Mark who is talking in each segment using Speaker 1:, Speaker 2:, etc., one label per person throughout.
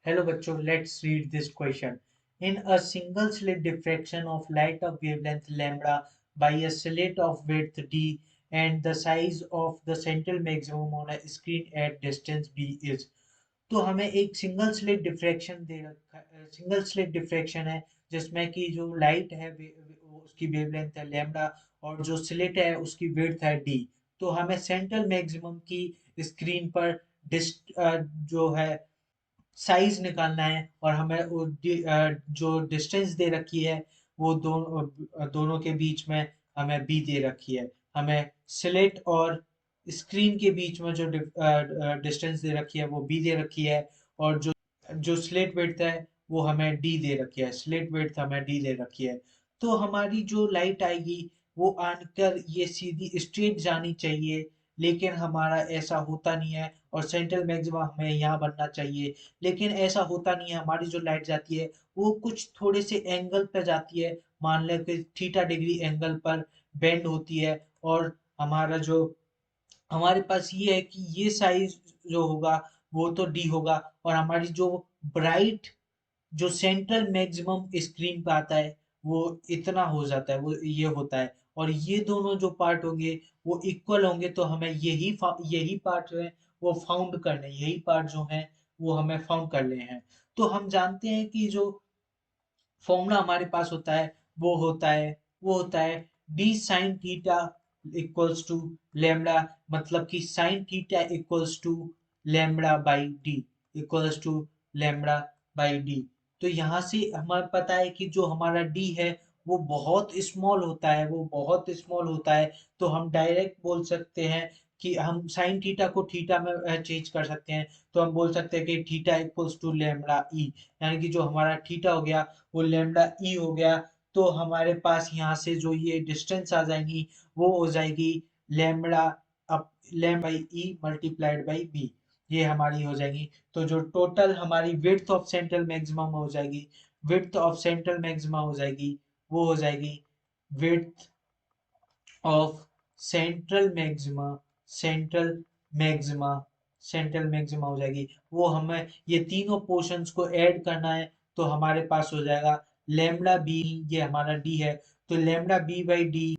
Speaker 1: Hello bachcho, let's read this question. In a single slit diffraction of light of wavelength lambda by a slit of width d and the size of the central maximum on a screen at distance b is. तो हमें एक single slit diffraction दे रखा है, single slit diffraction है जिसमें कि जो light है उसकी वेवलेंथ है लैम्डा और जो स्लिट है उसकी विड्थ है डी। तो हमें सेंट्रल मैक्सिमम की स्क्रीन पर जो है साइज निकालना है और हमें जो डिस्टेंस दे रखी है वो दोनों के बीच में हमें बी दे रखी है। हमें स्लिट और स्क्रीन के बीच में जो डिस्टेंस दे रखी है वो बी दे रखी है और जो स्लिट विड्थ है वो हमें डी दे रखी है, स्लिट विड्थ हमें डी दे रखी है। तो हमारी जो लाइट आएगी वो आकर ये सीधी स्ट्रेट जानी चाहिए, लेकिन हमारा ऐसा होता नहीं है और सेंट्रल मैक्सिमा हमें यहाँ बनना चाहिए, लेकिन ऐसा होता नहीं है। हमारी जो लाइट जाती है वो कुछ थोड़े से एंगल पर जाती है, मान लें कि थीटा डिग्री एंगल पर बेंड होती है और हमारा जो हमारे पास ये है कि ये साइज जो होगा वो तो डी होगा और हमारी जो ब्राइट जो सेंट्रल मैक्सिमम स्क्रीन पे आता है वो इतना हो जाता है, वो ये होता है और ये दोनों जो पार्ट होंगे वो इक्वल होंगे। तो हमें यही पार्ट जो है वो फाउंड करने, यही पार्ट जो है वो हमें फाउंड करने हैं। तो हम जानते हैं कि जो फॉर्मूला हमारे पास होता है D sine theta equals to lambda, मतलब कि sine theta equals to lambda by D, equals to lambda by D. तो यहाँ से हमें पता है कि जो हमारा डी है वो बहुत स्मॉल होता है, वो बहुत स्मॉल होता है। तो हम डायरेक्ट बोल सकते हैं कि हम साइन थीटा को थीटा में चेंज कर सकते हैं। तो हम बोल सकते हैं कि थीटा इक्वल्स टू लेमडा ई, यानी कि जो हमारा थीटा हो गया वो लेमडा ई हो गया। तो हमारे पास यहाँ से जो ये डिस्टेंस आ जाएगी वो हो जाएगी lambda up lam by E multiplied by B, ये हमारी हो जाएगी। तो जो टोटल हमारी विड्थ ऑफ सेंट्रल मैक्सिमम हो जाएगी, विड्थ ऑफ सेंट्रल मैक्सिमा हो जाएगी, वो हो जाएगी width of central maxima, central maxima, central maxima हो जाएगी। वो हमें ये तीनों पोर्शंस को ऐड करना है। तो हमारे पास हो जाएगा लेमडा बी, ये हमारा डी है, तो lambda B by D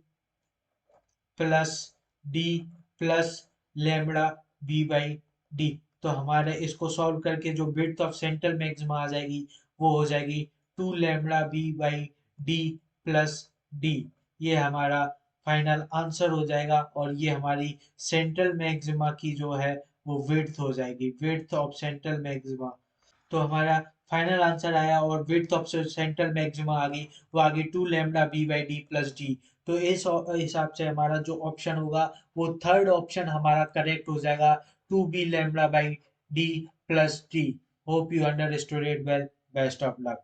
Speaker 1: plus D plus lambda B by D. तो हमारे इसको सॉल्व करके जो विड्थ ऑफ सेंट्रल मैक्सिमा आ जाएगी वो हो जाएगी two lambda B by D plus D. ये हमारा फाइनल आंसर हो जाएगा और ये हमारी सेंट्रल मैक्सिमा की जो है वो विड्थ हो जाएगी, विड्थ ऑफ सेंट्रल मैक्सिमा। तो हमारा फाइनल आंसर आया और विड्थ ऑफ सेंट्रल मैक्सिमा आ गई, वो आ गई two lambda B by D plus D. तो इस हिसाब से हमारा जो ऑप्शन होगा वो थर्ड ऑप्शन हमारा करेक्ट हो जाएगा, two B lambda by D plus D. Hope you understood it well. Best of luck.